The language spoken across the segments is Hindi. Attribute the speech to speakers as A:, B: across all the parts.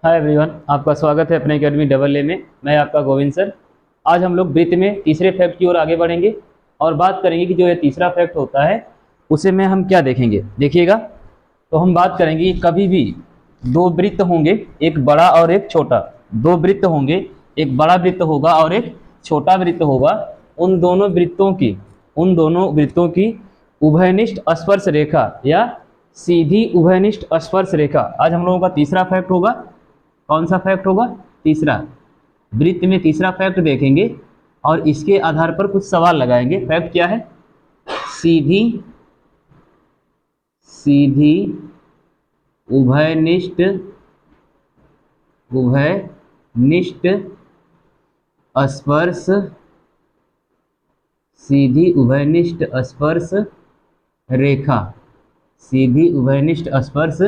A: हाय एवरीवन, आपका स्वागत है अपने एकेडमी डबल ए में। मैं आपका गोविंद सर। आज हम लोग वृत्त में तीसरे फैक्ट की ओर आगे बढ़ेंगे और बात करेंगे कि जो ये तीसरा फैक्ट होता है उसे में हम क्या देखेंगे। देखिएगा, तो हम बात करेंगे कि कभी भी दो वृत्त होंगे, एक बड़ा और एक छोटा। दो वृत्त होंगे, एक बड़ा वृत्त होगा और एक छोटा वृत्त होगा। उन दोनों वृत्तों की उभयनिष्ठ स्पर्श रेखा या सीधी उभयनिष्ठ स्पर्श रेखा आज हम लोगों का तीसरा फैक्ट होगा। कौन सा फैक्ट होगा? तीसरा। वृत्त में तीसरा फैक्ट देखेंगे और इसके आधार पर कुछ सवाल लगाएंगे। फैक्ट क्या है? सीधी सीधी उभयनिष्ठ स्पर्श सीधी उभयनिष्ठ स्पर्श रेखा। सीधी उभयनिष्ठ स्पर्श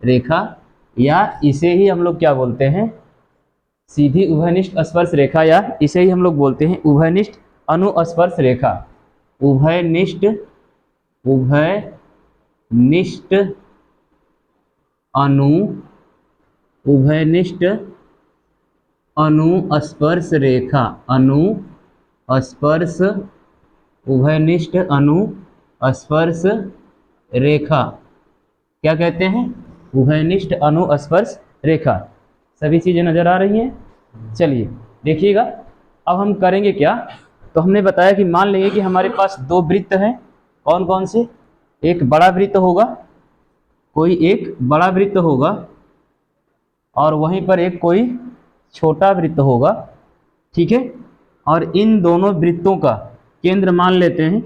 A: रेखा, या इसे ही हम लोग क्या बोलते हैं? सीधी उभयनिष्ठ स्पर्श रेखा, या इसे ही हम लोग बोलते हैं उभयनिष्ठ अनुस्पर्श रेखा। उभयनिष्ठ उभयनिष्ठ अनुस्पर्श रेखा। उभयनिष्ठ अनुस्पर्श रेखा क्या कहते हैं? उभयनिष्ठ अनुस्पर्श रेखा। सभी चीजें नजर आ रही हैं? चलिए देखिएगा, अब हम करेंगे क्या। तो हमने बताया कि मान लेंगे कि हमारे पास दो वृत्त हैं। कौन कौन से? एक बड़ा वृत्त होगा, कोई एक बड़ा वृत्त होगा, और वहीं पर एक कोई छोटा वृत्त होगा। ठीक है, और इन दोनों वृत्तों का केंद्र मान लेते हैं।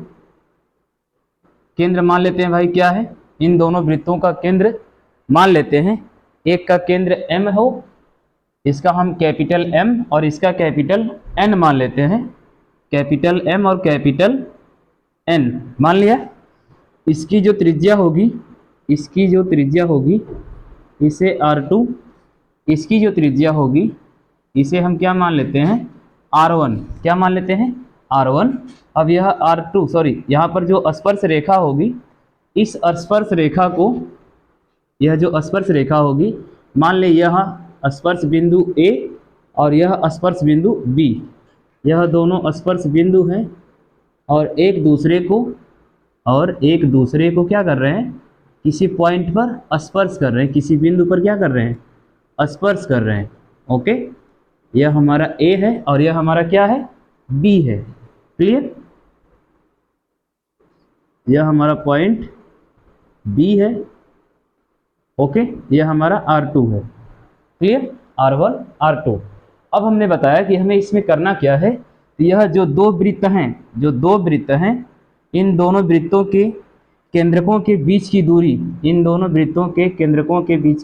A: भाई क्या है? इन दोनों वृत्तों का केंद्र मान लेते हैं। एक का केंद्र M हो, इसका हम कैपिटल M और इसका कैपिटल N मान लेते हैं। कैपिटल M और कैपिटल N मान लिया। इसकी जो त्रिज्या होगी इसे R2, इसकी जो त्रिज्या होगी इसे हम क्या मान लेते हैं? R1। क्या मान लेते हैं? R1। अब यह R2, सॉरी, यहाँ पर जो स्पर्श रेखा होगी, इस स्पर्श रेखा को, यह जो स्पर्श रेखा होगी, मान ले यह स्पर्श बिंदु A और यह स्पर्श बिंदु B। यह दोनों स्पर्श बिंदु हैं और एक दूसरे को क्या कर रहे हैं? किसी पॉइंट पर स्पर्श कर रहे हैं, किसी बिंदु पर क्या कर रहे हैं? स्पर्श कर रहे हैं। ओके, यह हमारा A है और यह हमारा क्या है? B है। क्लियर? यह हमारा पॉइंट B है। ओके, यह हमारा R2 है। क्लियर? R1 R2। अब हमने बताया कि हमें इसमें करना क्या है। तो यह जो दो वृत्त हैं, इन दोनों वृत्तों के केंद्रकों के बीच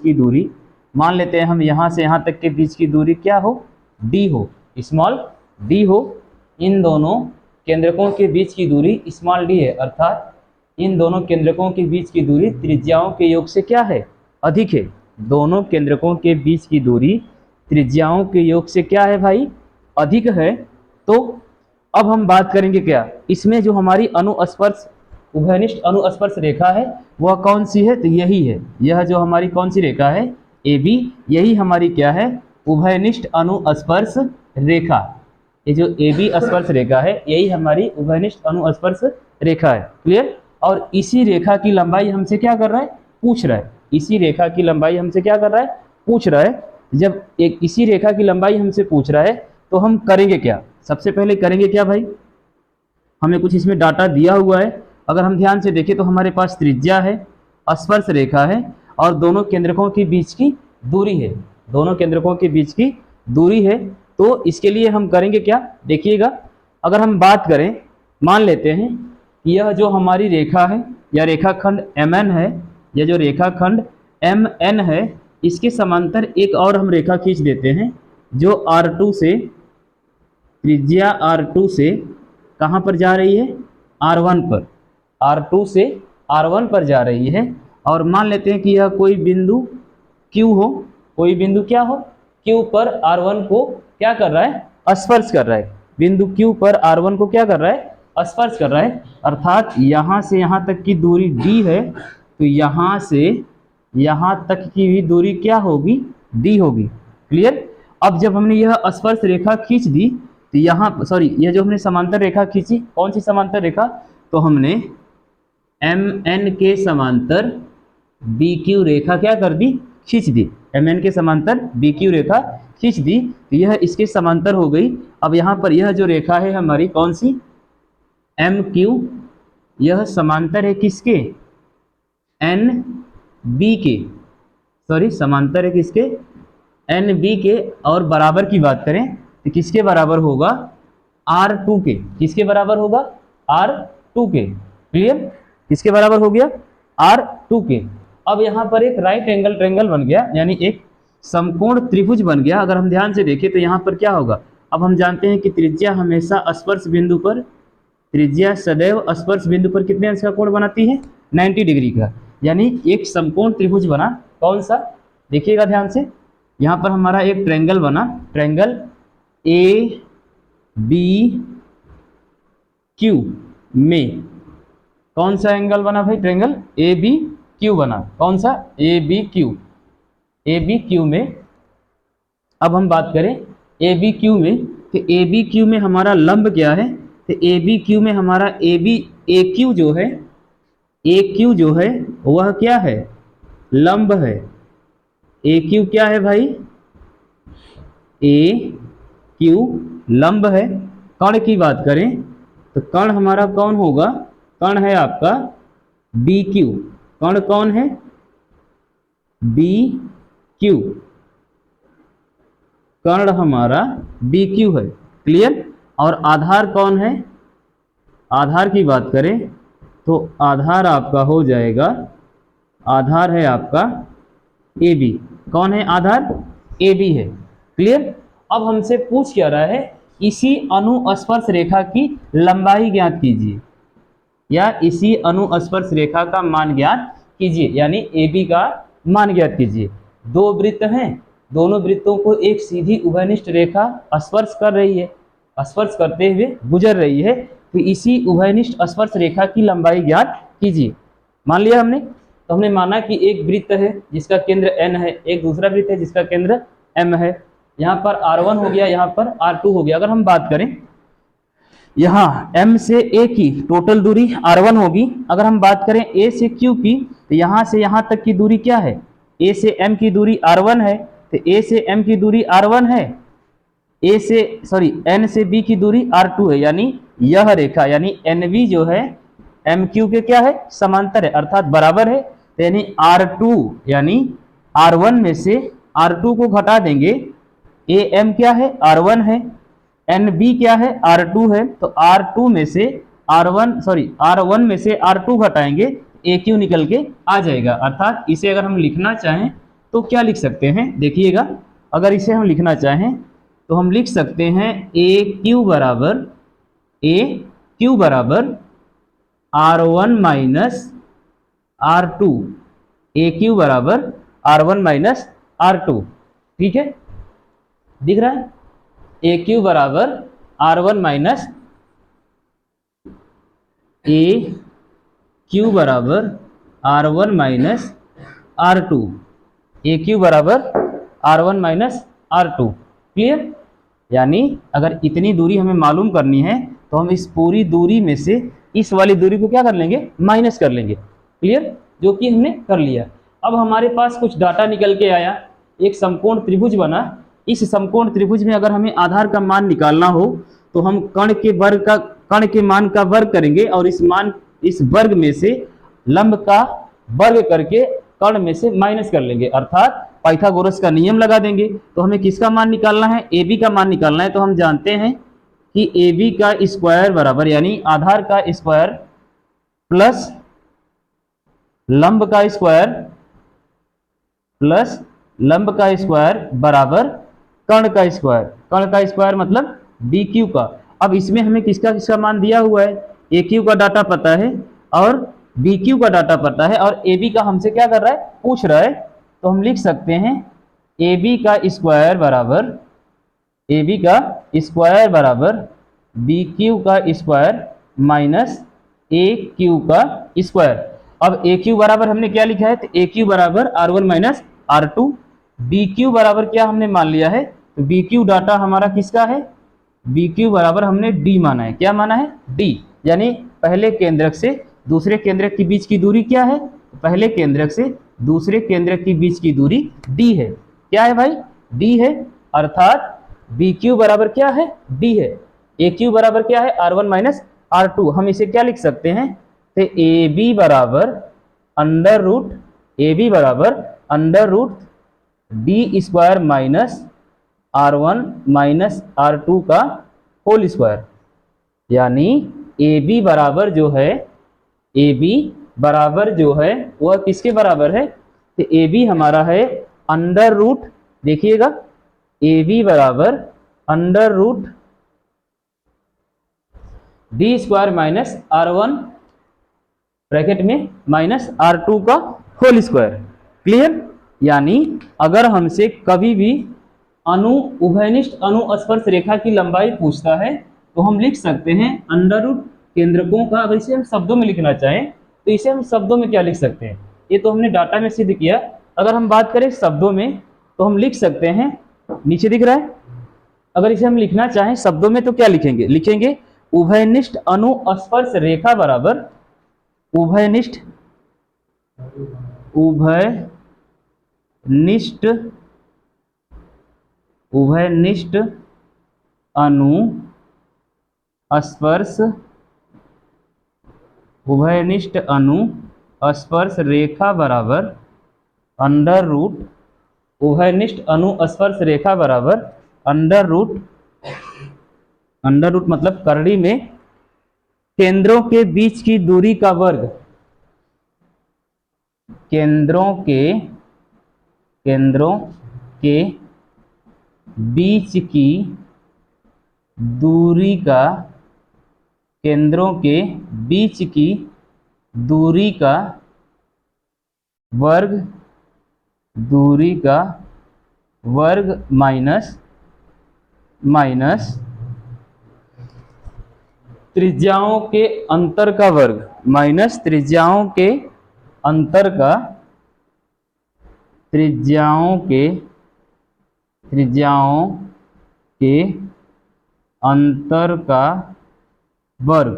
A: की दूरी, मान लेते हैं हम यहाँ से यहाँ तक के बीच की दूरी क्या हो? D हो, स्मॉल d हो। इन दोनों केंद्रकों के बीच की दूरी स्मॉल d है, अर्थात इन दोनों केंद्रकों के बीच की दूरी त्रिज्याओं के योग से क्या है? अधिक है। दोनों केंद्रकों के बीच की दूरी त्रिज्याओं के योग से क्या है भाई? अधिक है। तो अब हम बात करेंगे क्या, इसमें जो हमारी उभयनिष्ठ अनुस्पर्श रेखा है वह कौन सी है? तो यही है। यह जो हमारी कौन सी रेखा है? AB। यही हमारी क्या है? उभयनिष्ठ अनुस्पर्श रेखा। ये जो AB स्पर्श रेखा है यही हमारी उभयनिष्ठ अनुस्पर्श रेखा है। क्लियर? और इसी रेखा की लंबाई हमसे क्या कर रहा है? पूछ रहा है। इसी रेखा की लंबाई हमसे क्या कर रहा है? पूछ रहा है। जब एक इसी रेखा की लंबाई हमसे पूछ रहा है तो हम करेंगे क्या? सबसे पहले करेंगे क्या भाई? हमें कुछ इसमें डाटा दिया हुआ है। अगर हम ध्यान से देखें तो हमारे पास त्रिज्या है, स्पर्श रेखा है और दोनों केंद्रकों के बीच की दूरी है। तो इसके लिए हम करेंगे क्या? देखिएगा, अगर हम बात करें, मान लेते हैं कि यह जो हमारी रेखा है या रेखाखंड MN है, यह जो रेखाखंड MN है, इसके समांतर एक और हम रेखा खींच देते हैं जो R2 से, त्रिज्या R2 से कहाँ पर जा रही है? R1 पर। R2 से R1 पर जा रही है। और मान लेते हैं कि यह कोई बिंदु Q हो, कोई बिंदु क्या हो? Q पर R1 को क्या कर रहा है? स्पर्श कर रहा है। बिंदु Q पर R1 को क्या कर रहा है? स्पर्श कर रहा है। अर्थात यहाँ से यहाँ तक की दूरी D है, तो यहाँ से यहाँ तक की भी दूरी क्या होगी? डी होगी। क्लियर। अब जब हमने यह स्पर्श रेखा खींच दी तो यहाँ सॉरी यह जो हमने समांतर रेखा खींची, कौन सी समांतर रेखा, तो हमने एम एन के समांतर बी क्यू रेखा क्या कर दी, खींच दी। एम एन के समांतर बी क्यू रेखा खींच दी तो यह इसके समांतर हो गई। अब यहाँ पर यह जो रेखा है हमारी कौन सी, एम क्यू, यह समांतर है किसके, एन बी के, सॉरी समांतर है किसके, एन बी के, और बराबर की बात करें तो किसके बराबर होगा, आर टू के। किसके बराबर होगा, आर टू के। क्लियर। किसके बराबर हो गया, आर टू के। अब यहाँ पर एक राइट एंगल ट्रायंगल बन गया, यानी एक समकोण त्रिभुज बन गया। अगर हम ध्यान से देखें तो यहाँ पर क्या होगा, अब हम जानते हैं कि त्रिज्या हमेशा स्पर्श बिंदु पर, त्रिज्या सदैव स्पर्श बिंदु पर कितने अंश का कोण बनाती है, 90 डिग्री का। यानी एक समकोण त्रिभुज बना, कौन सा, देखिएगा ध्यान से, यहाँ पर हमारा एक ट्रायंगल बना, ट्रायंगल ए बी क्यू में कौन सा एंगल बना भाई, ट्रायंगल ए बी क्यू बना। कौन सा, A B Q, A B Q में। अब हम बात करें ए बी क्यू में, तो ए बी क्यू में हमारा लंब क्या है, तो ए बी क्यू में हमारा ए बी ए क्यू जो है, ए क्यू जो है वह क्या है, लंब है। ए क्यू क्या है भाई, ए क्यू लंब है। कर्ण की बात करें तो कर्ण हमारा कौन होगा, कर्ण है आपका बी क्यू। कर्ण कौन है, बी क्यू, कर्ण हमारा बी क्यू है। क्लियर। और आधार कौन है, आधार की बात करें तो आधार आपका हो जाएगा, आधार है आपका ए बी। कौन है आधार, ए बी है। क्लियर। अब हमसे पूछ क्या रहा है, इसी अनुस्पर्श रेखा की लंबाई ज्ञात कीजिए, या इसी अनुस्पर्श रेखा का मान ज्ञात कीजिए, यानी ए बी का मान ज्ञात कीजिए। दो वृत्त हैं, दोनों वृत्तों को एक सीधी उभयनिष्ठ रेखा स्पर्श कर रही है, स्पर्श करते हुए गुजर रही है, तो इसी उभयनिष्ठ स्पर्श रेखा की लंबाई ज्ञात कीजिए। मान लिया हमने, तो हमने माना कि एक वृत्त है जिसका केंद्र n है, एक दूसरा वृत्त है जिसका केंद्र m है। यहाँ पर r1 हो गया, यहाँ पर r2 हो गया। अगर हम बात करें यहाँ m से a की टोटल दूरी r1 होगी। अगर हम बात करें a से q की, तो यहाँ से यहाँ तक की दूरी क्या है, a से m की दूरी r1 है, तो a से m की दूरी r1 है, a से n से b की दूरी r2 है। यानी यह रेखा यानी nb जो है mq के क्या है, समांतर है, अर्थात बराबर है। तो यानी r2 यानी r1 में से r2 को घटा देंगे, am क्या है, r1 है, nb क्या है, r2 है, तो r2 में से r1 में से r2 घटाएंगे, aq निकल के आ जाएगा। अर्थात इसे अगर हम लिखना चाहें तो क्या लिख सकते हैं, देखिएगा, अगर इसे हम लिखना चाहें तो हम लिख सकते हैं aq बराबर r1 माइनस r2, aq बराबर r1 माइनस r2। ठीक है, दिख रहा है, aq बराबर r1 माइनस aq बराबर r1 माइनस r2, aq बराबर r1 माइनस r2। क्लियर। यानी अगर इतनी दूरी हमें मालूम करनी है तो हम इस पूरी दूरी में से इस वाली दूरी को क्या कर लेंगे, माइनस कर लेंगे। क्लियर, जो कि हमने कर लिया। अब हमारे पास कुछ डाटा निकल के आया, एक समकोण त्रिभुज बना। इस समकोण त्रिभुज में अगर हमें आधार का मान निकालना हो तो हम कर्ण के मान का वर्ग करेंगे और इस वर्ग में से लंब का वर्ग करके कर्ण में से माइनस कर लेंगे, अर्थात पाइथागोरस का नियम लगा देंगे। तो हमें किसका मान निकालना है, ए बी का मान निकालना है। तो हम जानते हैं कि ए बी का स्क्वायर बराबर, यानी आधार का स्क्वायर प्लस लंब का स्क्वायर बराबर कर्ण का स्क्वायर। कर्ण का स्क्वायर मतलब बी क्यू का। अब इसमें हमें किसका किसका मान दिया हुआ है, ए क्यू का डाटा पता है और बी क्यू का डाटा पता है, और ए बी का हमसे क्या कर रहा है, पूछ रहा है। तो हम लिख सकते हैं ए बी का स्क्वायर बराबर बी क्यू का स्क्वायर माइनस ए क्यू का स्क्वायर। अब ए क्यू बराबर हमने क्या लिखा है, तो ए क्यू बराबर r1 minus r2, B Q बराबर क्या हमने मान लिया है, तो बी क्यू डाटा हमारा किसका है, बी क्यू बराबर हमने डी माना है। क्या माना है, डी, यानी पहले केंद्रक से दूसरे केंद्रक के बीच की दूरी क्या है, पहले केंद्रक से दूसरे केंद्रक के बीच की दूरी डी है। क्या है भाई, डी है, अर्थात बी क्यू बराबर क्या है, डी है। ए क्यू बराबर क्या है, R one minus R two. हम इसे क्या लिख सकते हैं, तो ए बी बराबर अंडर रूट, ए बी बराबर under root D square minus R one minus R two का होल स्क्वायर। यानी ए बी बराबर जो है, ए बी बराबर जो है वह किसके बराबर है, तो ए बी हमारा है अंडर रूट, देखिएगा ए बी बराबर under root D square minus R one bracket में माइनस आर टू का होल स्क्वायर। क्लियर। यानी अगर हमसे कभी भी उभयनिष्ठ अनुस्पर्श रेखा की लंबाई पूछता है तो हम लिख सकते हैं अंडर रूट केंद्रकों का। अगर इसे हम शब्दों में लिखना चाहें तो इसे हम शब्दों में क्या लिख सकते हैं, ये तो हमने डाटा में सिद्ध किया। अगर हम बात करें शब्दों में तो हम लिख सकते हैं, नीचे दिख रहा है, अगर इसे हम लिखना चाहें शब्दों में तो क्या लिखेंगे, लिखेंगे उभयनिष्ठ अनुस्पर्श रेखा बराबर उभयनिष्ठ अनुस्पर्श रेखा बराबर अंडर रूट, उभयनिष्ठ अनुस्पर्श रेखा बराबर अंडर रूट मतलब करड़ी में केंद्रों के बीच की दूरी का वर्ग, केंद्रों के बीच की दूरी का, केंद्रों के बीच की दूरी का वर्ग, दूरी का वर्ग माइनस त्रिज्याओं के अंतर का वर्ग, माइनस त्रिज्याओं के अंतर का, त्रिज्याओं के अंतर का वर्ग,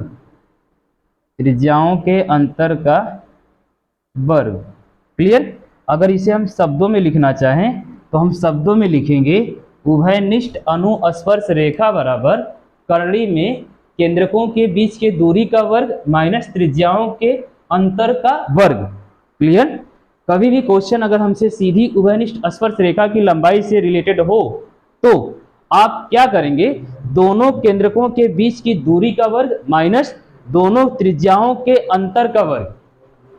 A: त्रिज्याओं के अंतर का वर्ग। क्लियर। अगर इसे हम शब्दों में लिखना चाहें तो हम शब्दों में लिखेंगे उभयनिष्ठ अनुस्पर्श रेखा बराबर करड़ी में केंद्रकों के बीच के दूरी का वर्ग माइनस त्रिज्याओं के अंतर का वर्ग। क्लियर। कभी भी क्वेश्चन अगर हमसे सीधी उभयनिष्ठ स्पर्श रेखा की लंबाई से रिलेटेड हो तो आप क्या करेंगे, दोनों केंद्रकों के बीच की दूरी का वर्ग माइनस दोनों त्रिज्याओं के अंतर का वर्ग,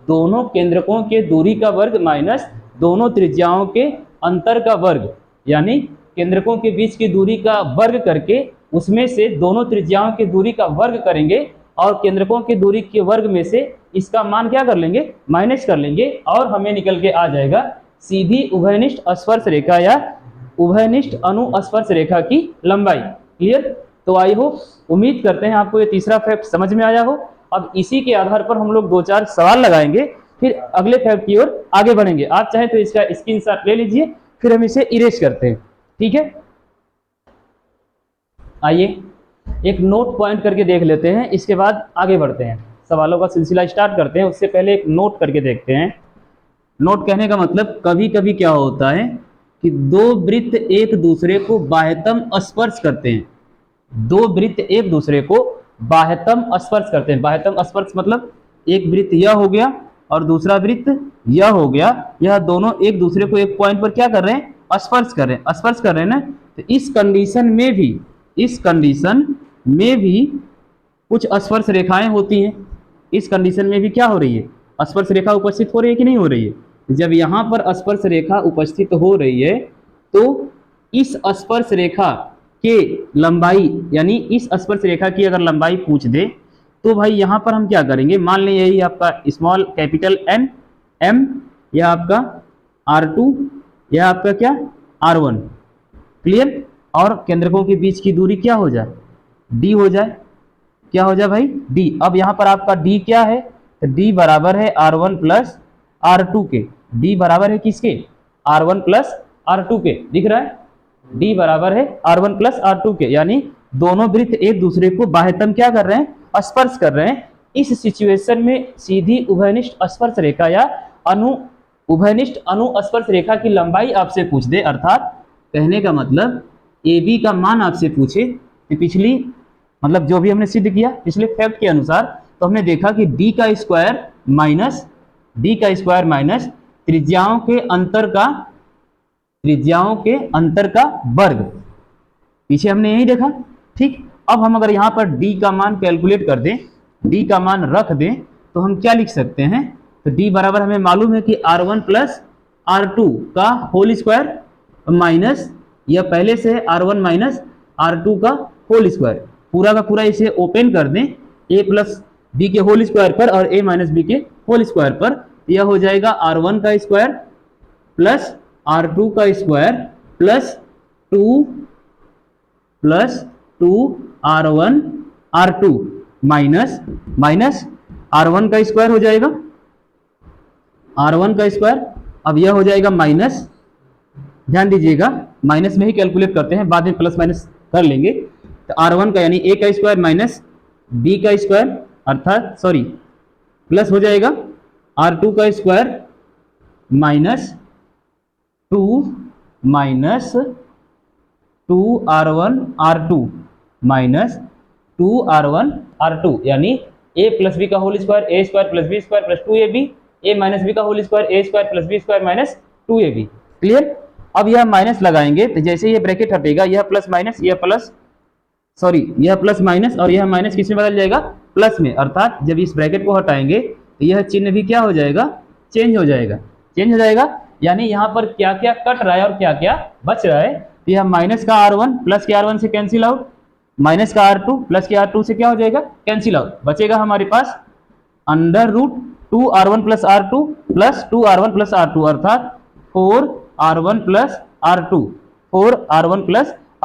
A: दोनों केंद्रकों के दूरी का वर्ग माइनस दोनों त्रिज्याओं के अंतर का वर्ग। यानी केंद्रकों के बीच की दूरी का वर्ग करके उसमें से दोनों त्रिज्याओं की दूरी का वर्ग करेंगे और केंद्रकों की दूरी के वर्ग में से इसका मान क्या कर लेंगे, माइनस कर लेंगे और हमें निकल के आ जाएगा सीधी उभयनिष्ठ स्पर्श रेखा या उभयनिष्ठ अनुस्पर्श रेखा की लंबाई। क्लियर। तो आई होप, उम्मीद करते हैं आपको ये तीसरा फैक्ट समझ में आया हो। अब इसी के आधार पर हम लोग 2-4 सवाल लगाएंगे, फिर अगले फैक्ट की ओर आगे बढ़ेंगे। आप चाहे तो इसका स्क्रीनशॉट ले लीजिए, फिर हम इसे इरेज करते हैं। ठीक है, आइए एक नोट पॉइंट करके देख लेते हैं, इसके बाद आगे बढ़ते हैं, सवालों का सिलसिला स्टार्ट करते हैं। उससे पहले एक नोट करके देखते हैं। नोट कहने का मतलब कभी कभी क्या होता है कि दो वृत्त एक दूसरे को बाह्यतम स्पर्श करते हैं, दो वृत्त एक दूसरे को बाह्यतम स्पर्श करते हैं। बाह्यतम स्पर्श मतलब एक वृत्त यह हो गया और दूसरा वृत्त यह हो गया, यह दोनों एक दूसरे को एक पॉइंट पर क्या कर रहे हैं, स्पर्श कर रहे हैं, स्पर्श कर रहे हैं ना। तो इस कंडीशन में भी कुछ स्पर्श रेखाएं होती हैं। इस कंडीशन में भी क्या हो रही है, स्पर्श रेखा उपस्थित हो रही है कि नहीं हो रही है। जब यहाँ पर स्पर्श रेखा उपस्थित हो रही है तो इस स्पर्श रेखा के लंबाई, यानी इस स्पर्श रेखा की अगर लंबाई पूछ दे तो भाई यहाँ पर हम क्या करेंगे, मान लें यही आपका स्मॉल कैपिटल N M, यह आपका R2, यह आपका क्या R1। क्लियर। और केंद्रकों के बीच की दूरी क्या हो जाए, D हो जाए। क्या हो जाए भाई, D। अब यहाँ पर आपका D क्या है, तो D बराबर है R1 प्लस R2 के। D बराबर है किसके, R1 प्लस R2 के, दिख रहा है, D बराबर है R1 प्लस R2 के, यानी दोनों वृत्त एक दूसरे को बाह्यतम क्या कर रहे हैं, स्पर्श कर रहे हैं। इस सिचुएशन में सीधी उभयनिष्ठ स्पर्श रेखा या उभयनिष्ठ अनुस्पर्श रेखा की लंबाई आपसे पूछ दे, अर्थात कहने का मतलब AB का मान आपसे पूछे, तो पिछली मतलब जो भी हमने सिद्ध किया पिछले फैक्ट के अनुसार, तो हमने देखा कि D का स्क्वायर माइनस त्रिज्याओं के अंतर का वर्ग, पीछे हमने यही देखा। ठीक, अब हम अगर यहाँ पर D का मान कैलकुलेट कर दें, D का मान रख दें, तो हम क्या लिख सकते हैं, तो D बराबर हमें मालूम है कि R1 प्लस R2 का होल स्क्वायर माइनस, यह पहले से R1 माइनस R2 का होल स्क्वायर, पूरा का पूरा इसे ओपन कर दें a प्लस बी के होल स्क्वायर पर और a माइनस बी के होल स्क्वायर पर, यह हो जाएगा R1 का स्क्वायर प्लस R2 का square plus 2 R1 R2 minus R1 का स्क्वायर हो जाएगा, R1 का स्क्वायर, अब यह हो जाएगा माइनस, ध्यान दीजिएगा माइनस में ही कैलकुलेट करते हैं, बाद में प्लस माइनस कर लेंगे। तो R1 का यानी a का स्क्वायर माइनस b का स्क्वायर, अर्थात सॉरी प्लस हो जाएगा R2 का square minus 2 R1 R2 minus 2 R1 R2, यानी a प्लस बी का whole square a square plus B square plus 2ab, a minus B का whole square a square plus B square minus 2ab। Clear. अब यह माइनस लगाएंगे तो जैसे ये ब्रैकेट हटेगा, यह प्लस माइनस, यह प्लस माइनस और यह माइनस किस में बदल जाएगा, प्लस में, अर्थात जब इस ब्रैकेट को हटाएंगे तो यह चिन्ह भी क्या हो जाएगा, चेंज हो जाएगा। यानी यहाँ पर क्या क्या कट रहा है और क्या क्या बच रहा है, तो यह माइनस का R1 प्लस के R1 से कैंसिल आउट, माइनस का R2 प्लस के R2 से क्या हो जाएगा, कैंसिल आउट, बचेगा हमारे पास under root 2 R1 plus R2 plus 2 R1 plus R2, अर्थात 4 R1 प्लस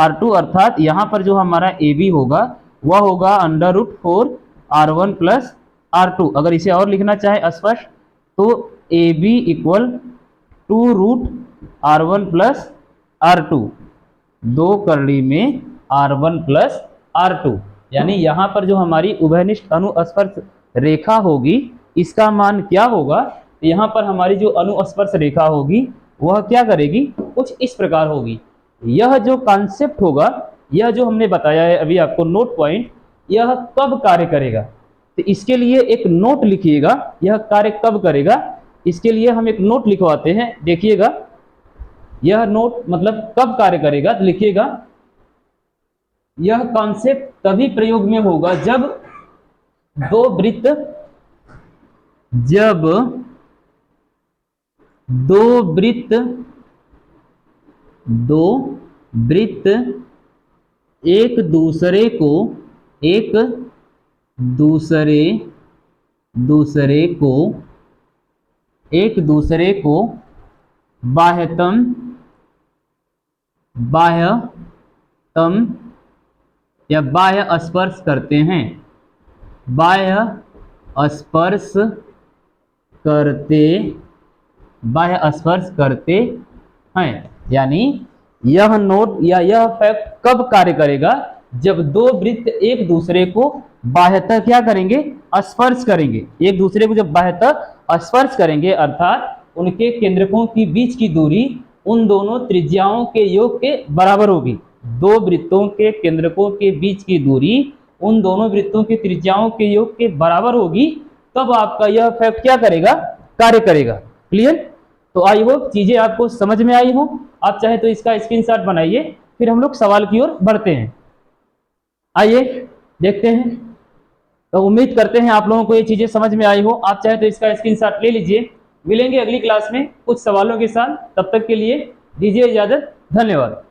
A: R2, अर्थात यहाँ पर जो हमारा AB होगा वह होगा under root 4 R1 plus R2। अगर इसे और लिखना चाहे स्पष्ट तो AB equal 2 root R1 plus R2, 2 करड़ी में R1 प्लस R2, यानी यहाँ पर जो हमारी उभयनिष्ठ अनुस्पर्श रेखा होगी इसका मान क्या होगा, यहाँ पर हमारी जो अनुस्पर्श रेखा होगी वह क्या करेगी, कुछ इस प्रकार होगी। यह जो कॉन्सेप्ट होगा, यह जो हमने बताया है अभी आपको नोट पॉइंट, यह कब कार्य करेगा, तो इसके लिए एक नोट लिखिएगा, यह कार्य कब करेगा, इसके लिए हम एक नोट लिखवाते हैं, देखिएगा यह नोट मतलब कब कार्य करेगा, तो लिखिएगा यह कॉन्सेप्ट तभी प्रयोग में होगा जब दो वृत्त एक दूसरे को बाह्यतम या बाह्य स्पर्श करते हैं, यानी यह नोट या यह फैक्ट कब कार्य करेगा, जब दो वृत्त एक दूसरे को बाह्यतः क्या करेंगे, स्पर्श करेंगे, एक दूसरे को जब बाह्यतः स्पर्श करेंगे, अर्थात उनके केंद्रकों की बीच की दूरी उन दोनों त्रिज्याओं के योग के बराबर होगी। दो वृत्तों के केंद्रकों के बीच की दूरी उन दोनों वृत्तों की त्रिज्याओं के योग के बराबर होगी, तब आपका यह फैक्ट क्या करेगा, कार्य करेगा। क्लियर। तो आई होप चीजें आपको समझ में आई हो। आप चाहे तो इसका स्क्रीनशॉट बनाइए, फिर हम लोग सवाल की ओर बढ़ते हैं। आइए देखते हैं। तो उम्मीद करते हैं आप लोगों को ये चीजें समझ में आई हो। आप चाहे तो इसका स्क्रीनशॉट ले लीजिए। मिलेंगे अगली क्लास में कुछ सवालों के साथ, तब तक के लिए दीजिए इजाजत। धन्यवाद।